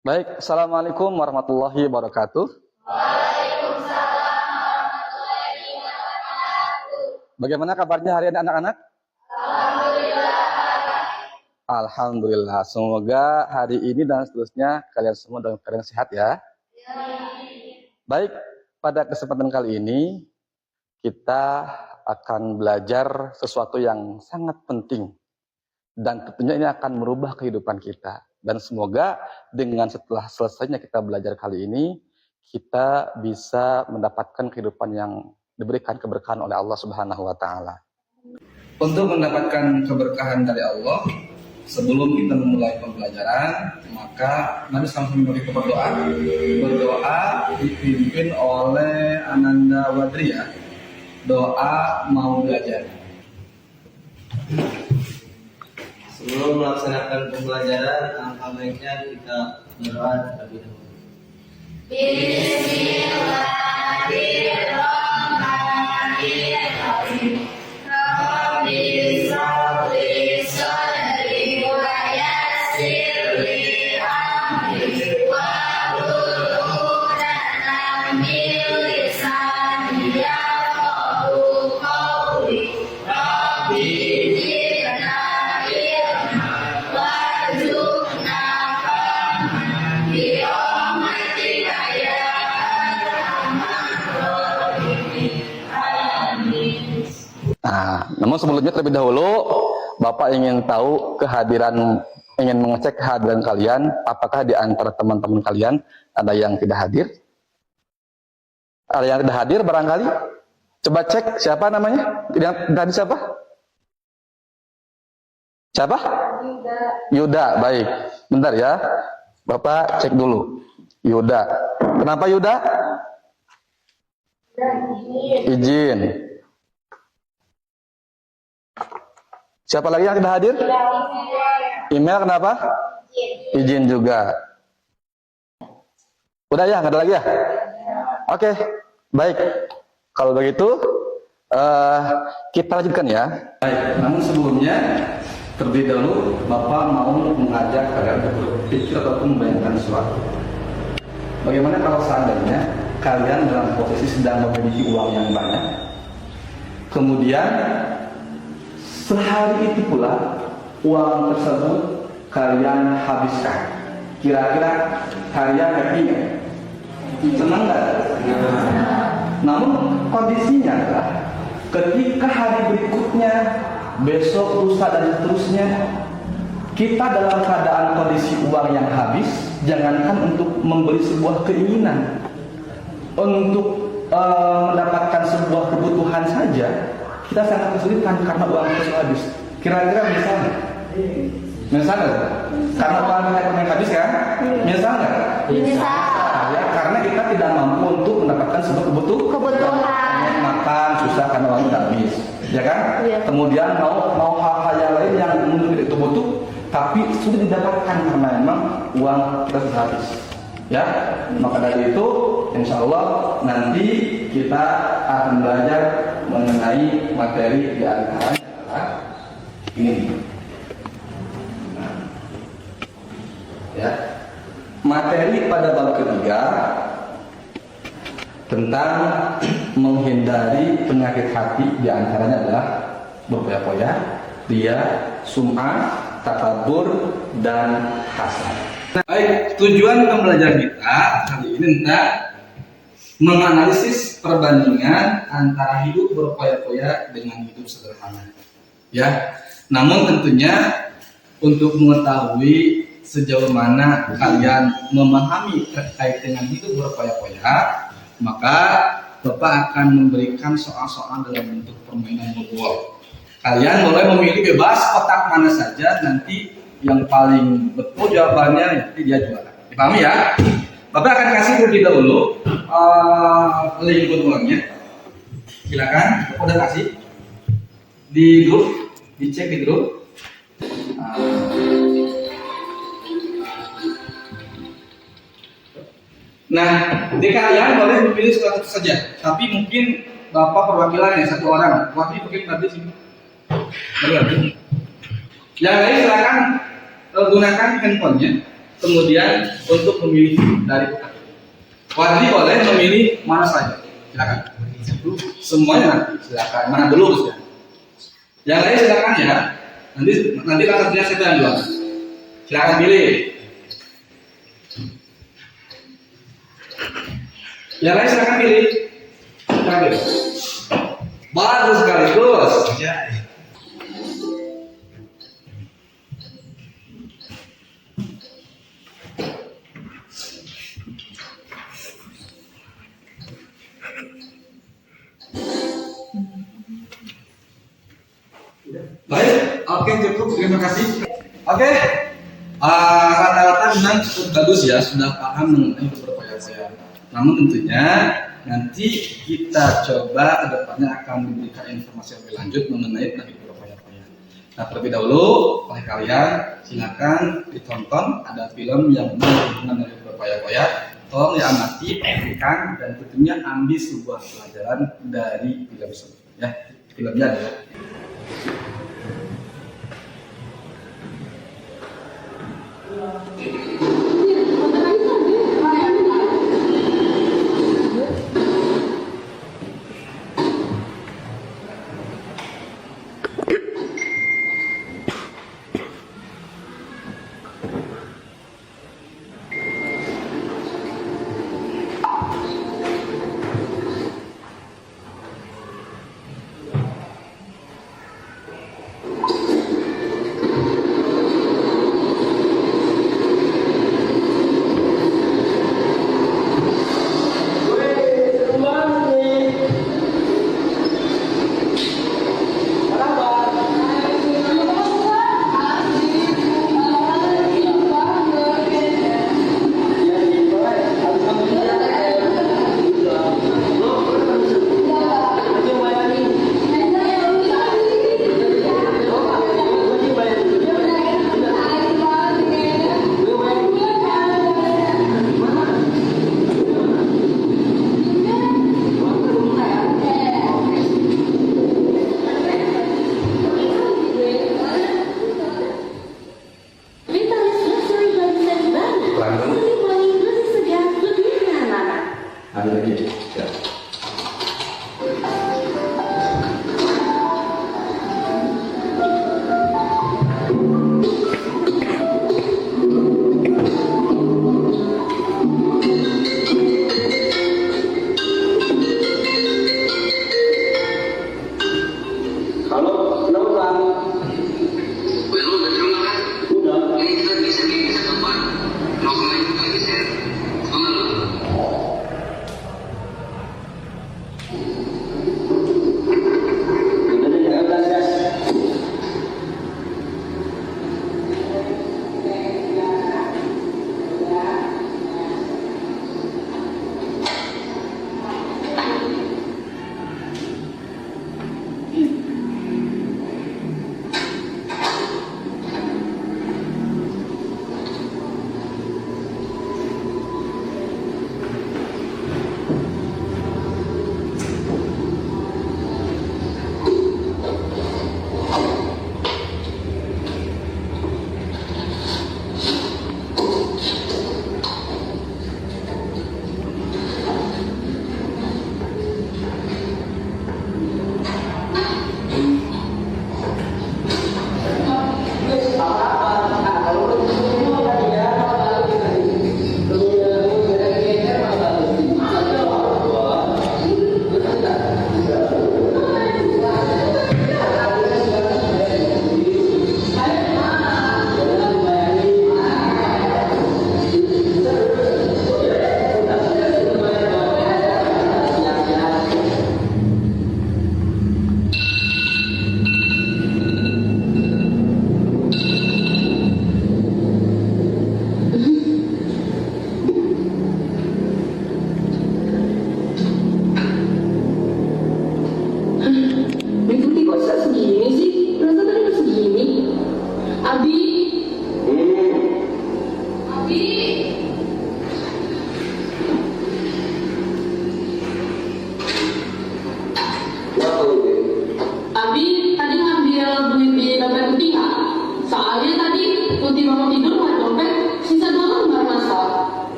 Baik, Assalamualaikum warahmatullahi wabarakatuh. Bagaimana kabarnya hari ini anak-anak? Alhamdulillah. Semoga hari ini dan seterusnya kalian semua dalam keadaan sehat ya. Baik, pada kesempatan kali ini kita akan belajar sesuatu yang sangat penting dan tentunya ini akan merubah kehidupan kita. Dan semoga dengan setelah selesainya kita belajar kali ini, kita bisa mendapatkan kehidupan yang diberikan keberkahan oleh Allah Subhanahu wa Ta'ala. Untuk mendapatkan keberkahan dari Allah, sebelum kita memulai pembelajaran, maka mari sama-sama kita berdoa. Berdoa dipimpin oleh Ananda Wadriya. Doa mau belajar. Sebelum melaksanakan pembelajaran, alangkah baiknya kita berdoa terlebih dahulu. Bismillahirrahmanirrahim. Rabbi sholli sholli wa yassir li amri wahlul 'uqdatam min lisani yafqahu qawli. Rabbi zidna Namun sebelumnya terlebih dahulu, Bapak ingin tahu ingin mengecek kehadiran kalian, apakah di antara teman-teman kalian ada yang tidak hadir? Ada yang tidak hadir barangkali? Coba cek siapa namanya? Yang tadi siapa? Siapa? Yuda, baik. Bentar ya, Bapak cek dulu. Yuda. Kenapa Yuda? Izin. Siapa lagi yang tidak hadir? Email kenapa? Izin juga. Udah ya, nggak ada lagi ya? Oke, baik. Kalau begitu, kita lanjutkan ya. Baik, namun sebelumnya, terlebih dahulu, Bapak mau mengajak kalian untuk berpikir ataupun membayangkan sesuatu. Bagaimana kalau seandainya kalian dalam posisi sedang memiliki uang yang banyak, kemudian sehari itu pula uang tersebut kalian habiskan. Kira-kira kalian happy nggak? Senang nggak? Namun kondisinya adalah ketika hari berikutnya, besok, lusa dan seterusnya, kita dalam keadaan kondisi uang yang habis, jangankan untuk membeli sebuah keinginan, untuk mendapatkan sebuah kebutuhan saja, kita sangat kesulitan karena uang itu habis. Kira-kira misalnya, karena uang kita habis kan? Misalnya, ya, karena kita tidak mampu untuk mendapatkan sebuah kebutuhan, makan susah karena uang tidak habis, ya kan? Ya. Kemudian mau hal-hal yang lain yang mungkin itu butuh, tapi sudah didapatkan karena memang uang kita sudah habis. Ya, maka dari itu, insya Allah nanti kita akan belajar mengenai materi di antaranya adalah ini. Nah, ya, materi pada bab ketiga tentang menghindari penyakit hati di antaranya adalah berpoya-poya, ria, sum'ah, takabur, dan hasad. Baik, tujuan pembelajaran kita kali ini tentang menganalisis perbandingan antara hidup berpoya-poya dengan hidup sederhana. Ya, namun tentunya untuk mengetahui sejauh mana kalian memahami terkait dengan hidup berpoya-poya, maka Bapak akan memberikan soal-soal dalam bentuk permainan bobol. Kalian boleh memilih bebas kotak mana saja, nanti yang paling betul jawabannya nanti dia juara. Dipahami ya? Bapak akan kasih terlebih dahulu link uangnya. Silakan, Bapak udah kasih di grup, dicek di grup. Nah, di kalian boleh memilih satu saja, tapi mungkin Bapak perwakilan ya satu orang. Waktu mungkin tadi sini. Yang lain silakan gunakan handphonenya kemudian untuk memilih dari empat. Wadli boleh memilih mana saja. Silakan. Semuanya nanti. Silakan. Mana dulu ya? Yang lain silakan ya. Nanti langsung saya yang duluan. Silakan pilih. Yang lain silakan pilih. Silakan pilih. Bagus sekaligus. Baik, oke cukup, terima kasih. Oke, rata-rata memang cukup bagus ya, sudah paham mengenai berpoya-poya. Namun tentunya nanti kita coba kedepannya akan memberikan informasi lebih lanjut mengenai teknik berpoya-poya. Nah, terlebih dahulu oleh kalian silakan ditonton, ada film yang berhubungan dengan berpoya-poya. Tolong diamati, perhatikan, dan tentunya ambil sebuah pelajaran dari film tersebut. Ya, filmnya adalah ada lagi. Ya. Halo, selamat Bang. Udah. Ini kita bisa tempat. Langsung aja kita bisa.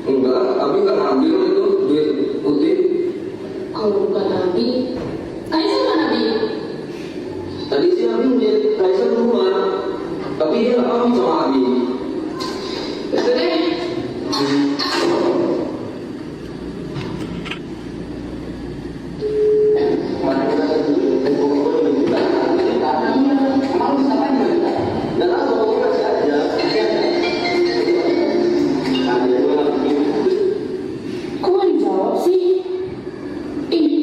Enggak, Abi nggak ngambil itu duit Uti. Kalau bukan Abi, Kaisar mana Abi? Tadi si Abi ngeliat Kaisar keluar, tapi dia nggak pamit sama Abi. Itu deh. Kok nggak dijawab sih? Ih,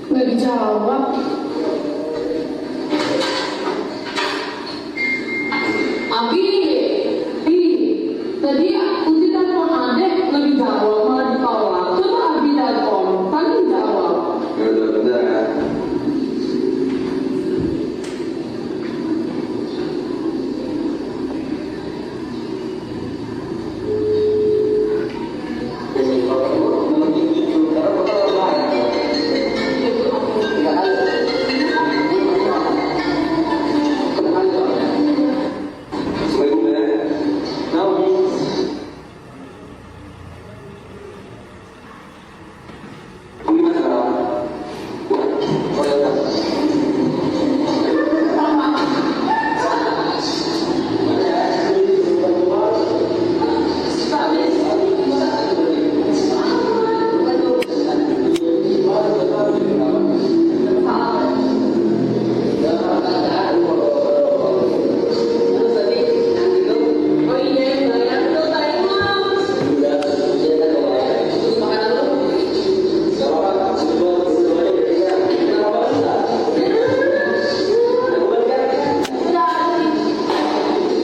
nggak dijawab. Abi, tadi Uti telepon adek nggak dijawab, malah ditolak. Coba Abi telepon, tadi dijawab. Ya udah, bentar ya. Assalamualaikum ya. Gimana sekarang? Oh ya udah. Oh iya, saya tuh tadi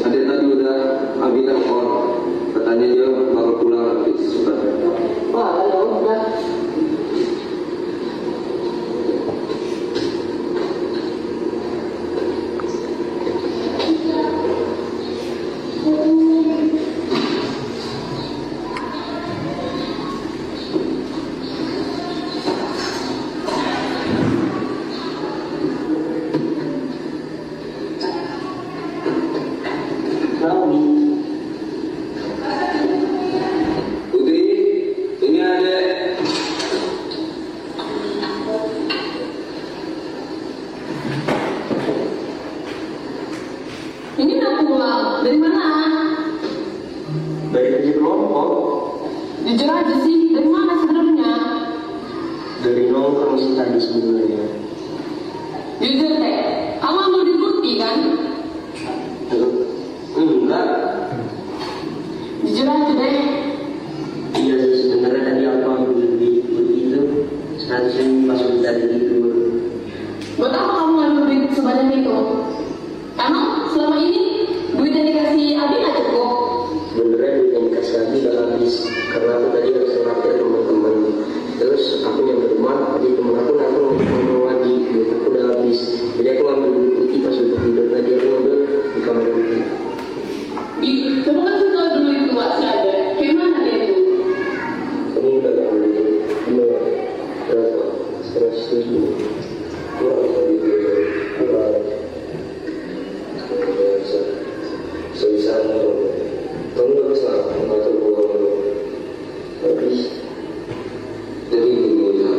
Tadi udah Abi telepon, katanya dia baru pulang habis sudah. wah, ya udah. Putri, ini ada. Ini udah pulang. Dari mana? Dari kelompok, Jujur aja sih, dari mana sebenarnya? dari nongkrong sih tadi sebenarnya. Jujur deh, kamu ambil di Putih kan? Enggak. Jujur aja deh. Iya sih sebenarnya tadi aku ambil duit itu 100.000 pas udah tadi itu. Buat apa kamu ngambil duit sebanyak itu? Emang selama ini duit yang dikasih Abi nggak cukup? Sebenarnya duit yang dikasih lagi udah habis karena aku tadi harus ngeraktir teman-teman. Terus aku nyampe rumah, tadi temen aku ngomong lagi, duit aku udah habis. Jadi aku ngambil duit putih pas udah tidur tadi aku ngambil di kamar putih. Coba kasih tau dulu itu masih ada. Kayak mana dia itu? Kamu udah gak ambil duit? Udah berapa? 107. Kurang tadi kurang. Sebisa kamu gak bisa mengatur keuangan lo. Habis. Jadi gini ya,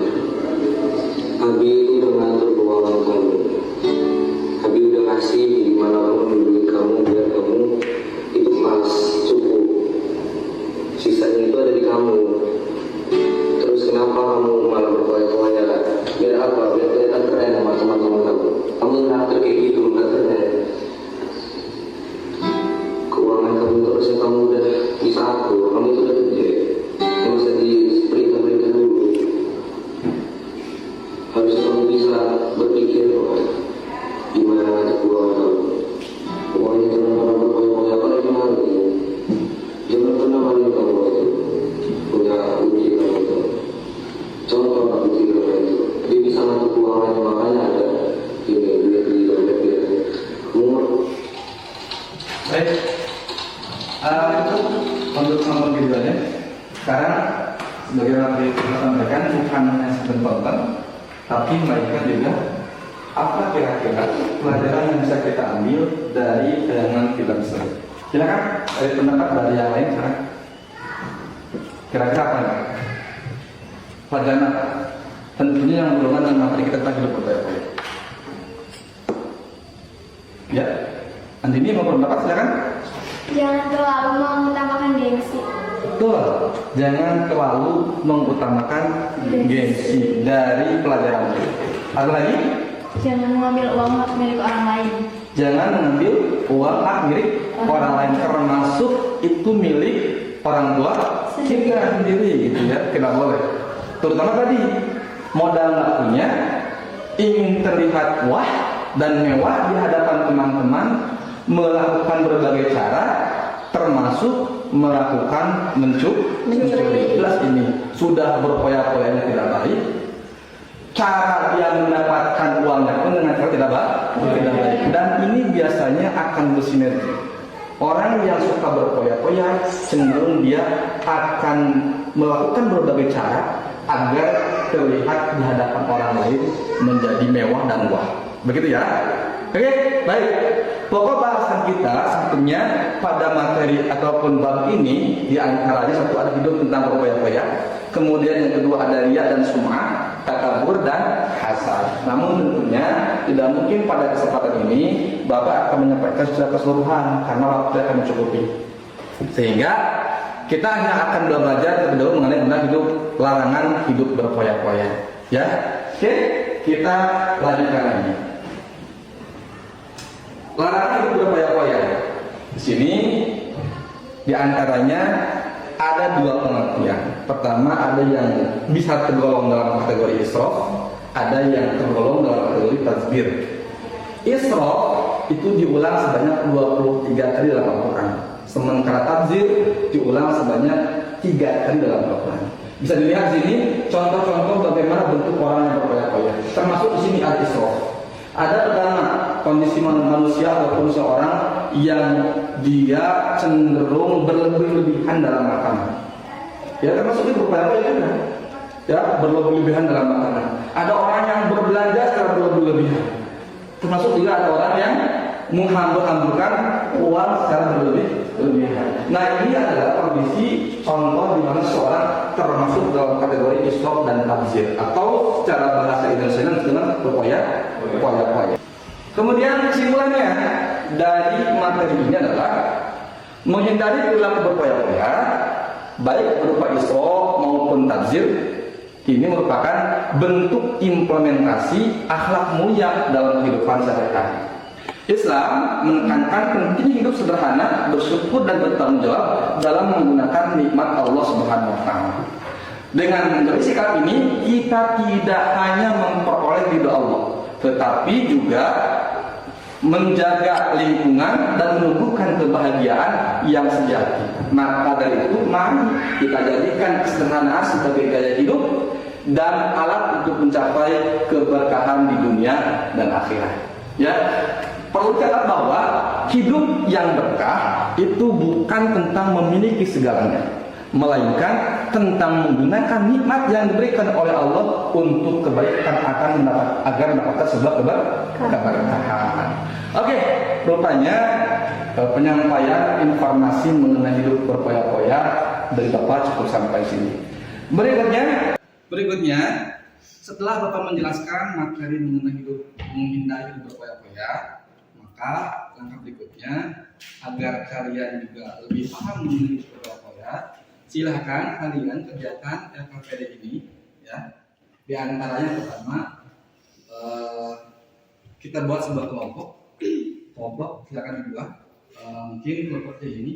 Abi itu udah ngatur keuangan kamu. Abi udah ngasih dimanapun duit kamu biar kamu itu pas cukup. Sisanya itu ada di kamu. Terus kenapa kamu malah berkoya-koya? Biar apa? Biar kelihatan keren sama teman-teman kamu. Kamu ngatur kayak gitu nggak keren. Keuangan kamu terusnya kamu udah bisa atur. Kamu itu udah gede. Nggak usah diperintah-perintah dulu. Harus kamu bisa berpikir bahwa gimana ngatur keuangan kamu. Pokoknya jangan pernah berkoya-koya kalau ini malu. Jangan pernah malu kamu itu punya uji kamu itu. Contoh nggak uji kamu itu. Dia bisa ngatur keuangannya makanya ada ini beli dompet dia. Kamu Baik, itu untuk nonton videonya. Sekarang sebagaimana tadi kita sampaikan, bukan hanya sekedar tonton, tapi melainkan juga apa kira-kira pelajaran yang bisa kita ambil dari tayangan film tersebut. Silakan dari pendapat dari yang lain sekarang. Kira-kira apa nih? Pelajaran apa? Tentunya yang berhubungan dengan materi kita tentang hidup berpoya-poya. Ya, Andini mau berpendapat silakan. Jangan terlalu mengutamakan gengsi. Betul, jangan terlalu mengutamakan gengsi dari pelajaran itu. Ada lagi? Jangan mengambil uang hak milik orang lain. Jangan mengambil uang hak milik orang lain, termasuk itu milik orang tua kita sendiri, gitu ya, tidak boleh. Terutama tadi modal nggak punya, ingin terlihat wah dan mewah di hadapan teman-teman, melakukan berbagai cara, termasuk melakukan mencuri. Jelas ini sudah berpoya-poyanya tidak baik. Cara dia mendapatkan uangnya pun dengan cara tidak baik. Dan ini biasanya akan bersinergi. Orang yang suka berpoya-poya cenderung dia akan melakukan berbagai cara agar terlihat di hadapan orang lain menjadi mewah dan wah. Begitu ya? Oke, baik. Pokok bahasan kita sebetulnya pada materi ataupun bab ini di antaranya satu ada hidup tentang berpoya-poya, kemudian yang kedua ada riya dan sum'ah, takabur dan hasad. Namun tentunya tidak mungkin pada kesempatan ini Bapak akan menyampaikan secara keseluruhan karena waktu akan mencukupi. Sehingga kita hanya akan belajar terlebih dahulu mengenai tentang larangan hidup berpoya-poya. Ya, oke, kita lanjutkan lagi. Larangan hidup berpoya-poya. Di sini diantaranya ada dua pengertian. Pertama, ada yang bisa tergolong dalam kategori israf, ada yang tergolong dalam kategori tazbir. Israf itu diulang sebanyak 23 kali dalam Al-Quran, sementara tazbir diulang sebanyak 3 kali dalam Al-Quran. Bisa dilihat di sini contoh-contoh bagaimana bentuk orang yang berpoya-poya. Termasuk di sini al-israf. Ada pertama kondisi manusia ataupun seorang yang dia cenderung berlebih-lebihan dalam makanan. Ya, termasuk itu berpoya-poya juga. Ya, berlebih-lebihan dalam makanan. Ada orang yang berbelanja secara berlebih-lebihan. Termasuk juga ada orang yang menghambur-hamburkan uang secara berlebih-lebihan. Nah, ini adalah kondisi contoh di mana seorang termasuk dalam kategori israf dan tabzir, atau secara bahasa Indonesia dengan berpoya-poya. Kemudian kesimpulannya dari materi ini adalah menghindari perilaku berpoya-poya, baik berupa israf maupun tabzir. Ini merupakan bentuk implementasi akhlak mulia dalam kehidupan sehari-hari. Islam menekankan pentingnya hidup sederhana, bersyukur dan bertanggung jawab dalam menggunakan nikmat Allah Subhanahu wa taala. Dengan menjadi sikap ini, kita tidak hanya memperoleh ridha Allah, tetapi juga menjaga lingkungan dan menumbuhkan kebahagiaan yang sejati. Maka dari itu, mari kita jadikan kesederhanaan sebagai gaya hidup dan alat untuk mencapai keberkahan di dunia dan akhirat. Ya, perlu catat bahwa hidup yang berkah itu bukan tentang memiliki segalanya, melainkan tentang menggunakan nikmat yang diberikan oleh Allah untuk kebaikan agar mendapatkan sebuah keberkahan. Oke, rupanya penyampaian informasi mengenai hidup berpoya-poya dari Bapak cukup sampai sini. Berikutnya, setelah Bapak menjelaskan materi mengenai menghindari hidup berpoya-poya, maka langkah berikutnya agar kalian juga lebih paham mengenai hidup berpoya-poya, silahkan kalian kerjakan LKPD ini, ya. Di antaranya pertama, kita buat sebuah kelompok silakan dibuat. Mungkin kelompoknya ini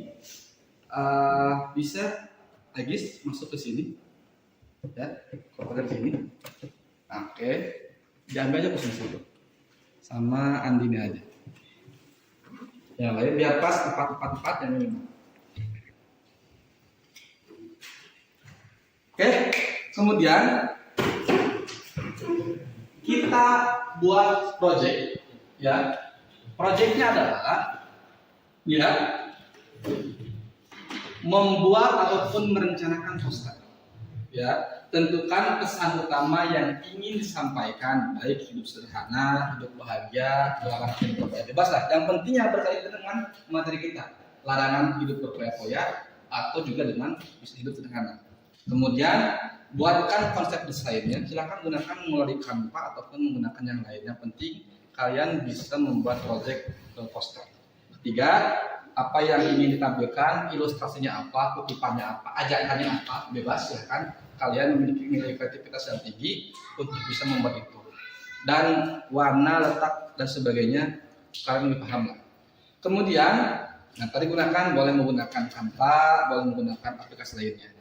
bisa Agis masuk ke sini, ya, kelompoknya ke sini. Oke, diambil aja posisi itu, sama Andini aja. Yang lain biar pas 4 yang ini. Oke, kemudian kita buat project, ya. Projectnya adalah, ya, membuat ataupun merencanakan poster. Ya, tentukan pesan utama yang ingin disampaikan, baik hidup sederhana, hidup bahagia, larangan hidup berfoya bebas lah. Yang penting yang berkaitan dengan materi kita, larangan hidup berfoya-foya atau juga dengan bisa hidup sederhana. Kemudian buatkan konsep desainnya, silakan gunakan melalui Canva ataupun menggunakan yang lain. Yang penting kalian bisa membuat project poster. Ketiga, apa yang ingin ditampilkan, ilustrasinya apa, kutipannya apa, ajakannya apa, bebas silahkan. Kalian memiliki nilai kreativitas yang tinggi untuk bisa membuat itu. Dan warna, letak dan sebagainya kalian lebih paham lah. Kemudian, nah tadi gunakan, boleh menggunakan Canva, boleh menggunakan aplikasi lainnya.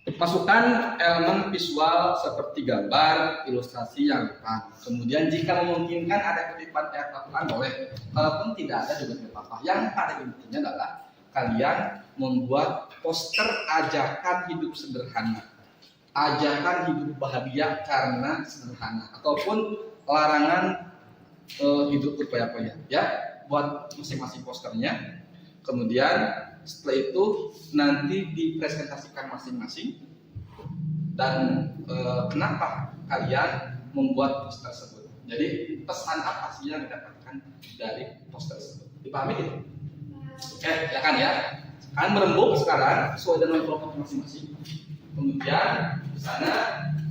Masukkan elemen visual seperti gambar, ilustrasi yang depan. Kemudian jika memungkinkan ada kutipan lapangan boleh. Kalaupun tidak ada juga tidak apa-apa. Yang pada intinya adalah kalian membuat poster ajakan hidup sederhana, ajakan hidup bahagia karena sederhana, ataupun larangan hidup berfoya-foya. Ya, buat masing-masing posternya. Kemudian setelah itu nanti dipresentasikan masing-masing dan kenapa kalian membuat poster tersebut. Jadi pesan apa sih yang didapatkan dari poster tersebut? Dipahami gitu? Oke, silakan ya. Kalian merembuk sekarang sesuai dengan kelompok masing-masing. Kemudian di sana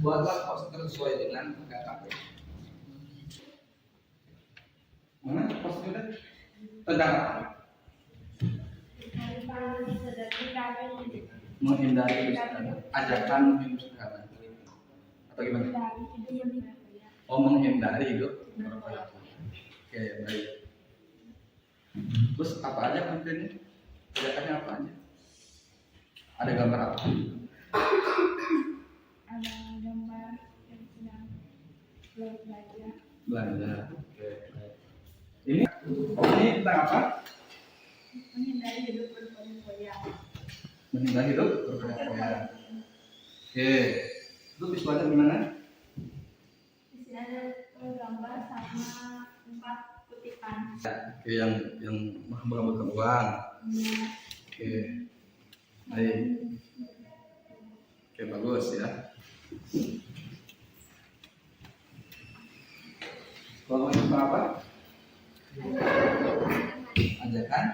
buatlah poster sesuai dengan KKP. Mana posternya? Tentang apa? Menghindari hidup sederhana, ajakan hidup sederhana atau gimana? Oh, menghindari hidup berfoya-foya. Oke, baik. Terus apa aja kontennya? Ajakannya apa aja? Ada gambar apa? Ada gambar yang sedang belajar. Belanja. Oke, baik. Ini tentang apa? Menghindari hidup berfoya-foya. Menghindari hidup berfoya-foya. Oke. Itu visualnya gimana? Di sini ada gambar sama 4 kutipan. Oke, yang menghambur-hamburkan uang. Oke. Baik. Oke, bagus ya. Kalau ini apa? Ajakan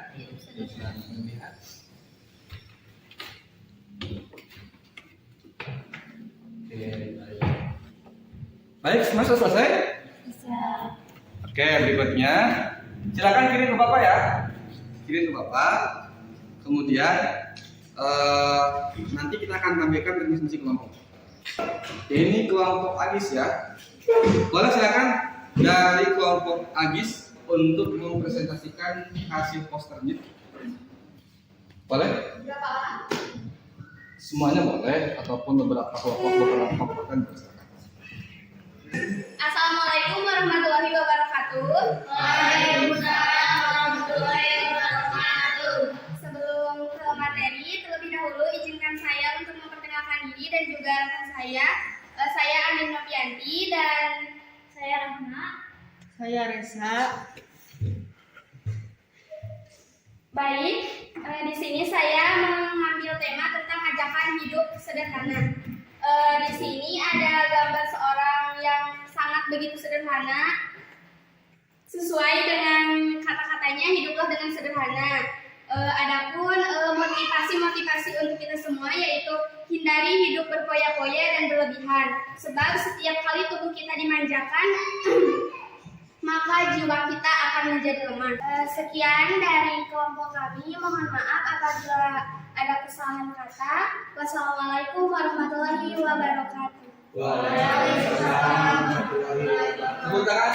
melihat. Oke, baik. Baik, semua sudah selesai? Oke, berikutnya silakan kirim ke Bapak ya. Kirim ke Bapak. Kemudian nanti kita akan tampilkan ke masing-masing kelompok. Ini kelompok Agis ya. Boleh silakan dari kelompok Agis untuk mempresentasikan hasil posternya. Boleh? Berapa orang? Semuanya boleh ataupun beberapa kelompok kan bisa. Assalamualaikum warahmatullahi wabarakatuh. Waalaikumsalam warahmatullahi wabarakatuh. Sebelum ke materi, terlebih dahulu izinkan saya untuk memperkenalkan diri dan juga rekan saya. Saya Anin Novianti dan saya Rahma. Saya Resa. Baik, di sini saya mengambil tema tentang ajakan hidup sederhana. Di sini ada gambar seorang yang sangat begitu sederhana, sesuai dengan kata-katanya hiduplah dengan sederhana. Adapun motivasi untuk kita semua yaitu hindari hidup berfoya-foya dan berlebihan. Sebab setiap kali tubuh kita dimanjakan, maka jiwa kita akan menjadi lemah. Sekian dari kelompok kami. Mohon maaf apabila ada kesalahan kata. Wassalamualaikum warahmatullahi wabarakatuh. Waalaikumsalam. Tepuk tangan.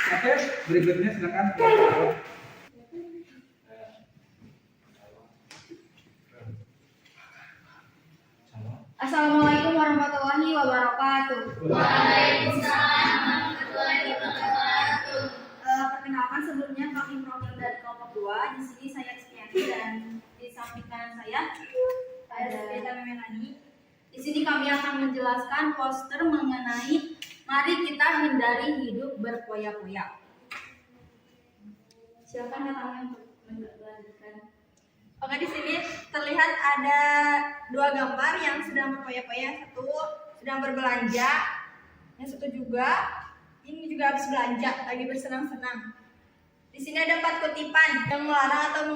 Oke, berikutnya silakan. Assalamualaikum warahmatullahi wabarakatuh. Waalaikumsalam warahmatullahi wabarakatuh. Perkenalkan sebelumnya kami program dari kelompok 2. Di sini saya Rizkyati dan di samping kanan saya ada Rita Memelani. Di sini kami akan menjelaskan poster mengenai mari kita hindari hidup berfoya-foya. Silakan kakaknya untuk melanjutkan. Oke, di sini terlihat ada dua gambar yang sedang berfoya-foya. Yang satu sedang berbelanja, yang satu juga ini juga habis belanja, lagi bersenang-senang. Di sini ada 4 kutipan yang melarang atau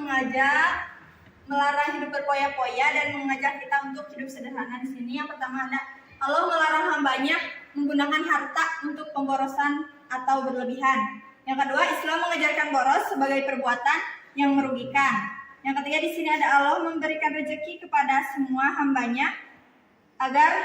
melarang hidup berfoya-foya dan mengajak kita untuk hidup sederhana. Di sini yang pertama ada Allah melarang hambanya menggunakan harta untuk pemborosan atau berlebihan. Yang kedua, Islam mengajarkan boros sebagai perbuatan yang merugikan. Yang ketiga, di sini ada Allah memberikan rezeki kepada semua hambanya agar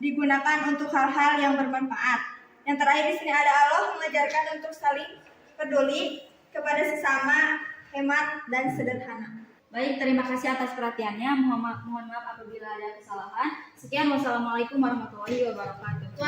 digunakan untuk hal-hal yang bermanfaat. Yang terakhir, di sini ada Allah mengajarkan untuk saling peduli kepada sesama, hemat dan sederhana. Baik, terima kasih atas perhatiannya. Mohon maaf apabila ada kesalahan. Sekian, wassalamualaikum warahmatullahi wabarakatuh.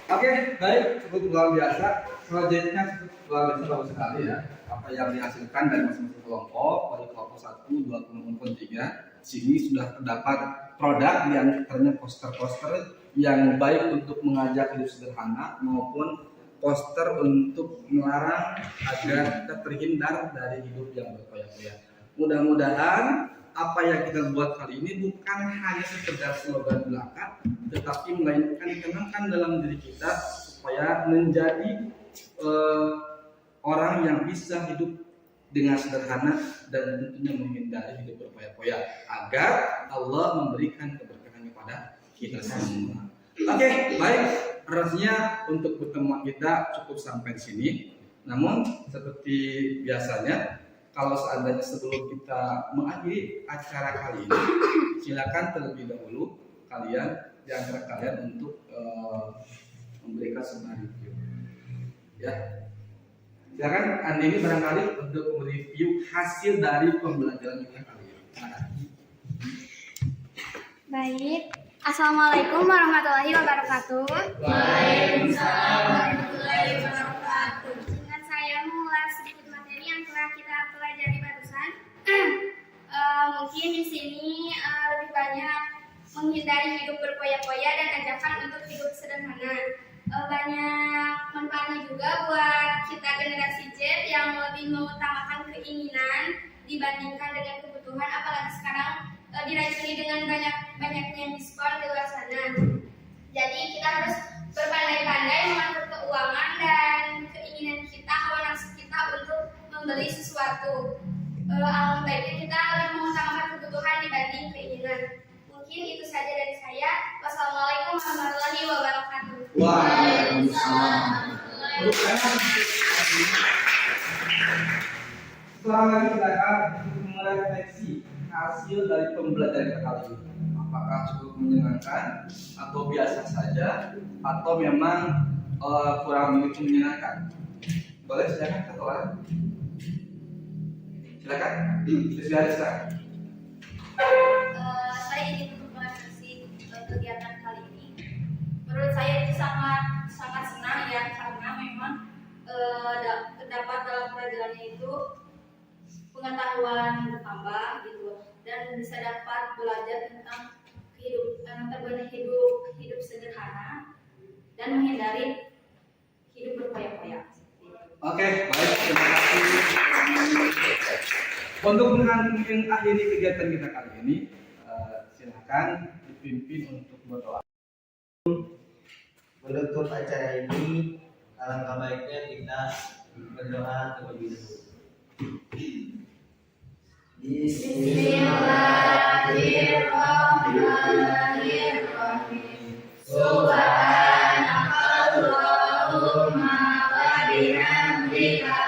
Oke, baik, cukup luar biasa. Proyeknya cukup luar biasa, bagus sekali ya. Apa yang dihasilkan dari masing-masing kelompok, dari kelompok 1, 2, maupun 3. Di sini sudah terdapat produk di antaranya poster-poster yang baik untuk mengajak hidup sederhana maupun poster untuk melarang agar kita terhindar dari hidup yang berfoya-foya. Mudah-mudahan apa yang kita buat kali ini bukan hanya sekedar slogan belaka, tetapi melainkan ditanamkan dalam diri kita supaya menjadi orang yang bisa hidup dengan sederhana dan tentunya menghindari hidup berfoya-foya agar Allah memberikan keberkahan kepada kita semua. Oke, baik. Rasanya untuk pertemuan kita cukup sampai sini. Namun seperti biasanya, kalau seandainya sebelum kita mengakhiri acara kali ini, silakan terlebih dahulu kalian di antara kalian untuk memberikan sebuah review. Ya, silakan Andi ini barangkali untuk mereview hasil dari pembelajaran kita kali ini. Baik. Assalamualaikum warahmatullahi wabarakatuh. Waalaikumsalam warahmatullahi wabarakatuh. Dengan saya mengulas sedikit materi yang telah kita pelajari barusan. Mungkin di sini lebih banyak menghindari hidup berfoya-foya dan ajakan untuk hidup sederhana. Banyak manfaatnya juga buat kita generasi Z yang lebih mengutamakan keinginan dibandingkan dengan kebutuhan, apalagi sekarang diracuni dengan banyaknya diskon di luar sana. Jadi kita harus berpandai-pandai mengatur keuangan dan keinginan kita, hawa nafsu kita untuk membeli sesuatu. Alangkah baiknya kita lebih mengutamakan kebutuhan dibanding keinginan. Mungkin itu saja dari saya. Wassalamualaikum warahmatullahi wabarakatuh. Waalaikumsalam. Sekarang lagi silakan merefleksi hasil dari pembelajaran kita kali ini. Apakah cukup menyenangkan atau biasa saja atau memang kurang begitu menyenangkan? Boleh silakan ketuaan. Silakan. Silakan. Saya ingin merefleksi kegiatan kali ini. Menurut saya itu sangat senang ya, karena memang terdapat dalam pelajarannya itu pengetahuan bertambah gitu, dan bisa dapat belajar tentang hidup sederhana dan menghindari hidup berfoya-foya. Oke, baik, terima kasih. Untuk mengakhiri kegiatan kita kali ini, silakan dipimpin untuk berdoa. Menutup acara ini, alangkah baiknya kita berdoa terlebih dahulu. Bismillahirrahmanirrahim. Subhanakallahumma wa bihamdika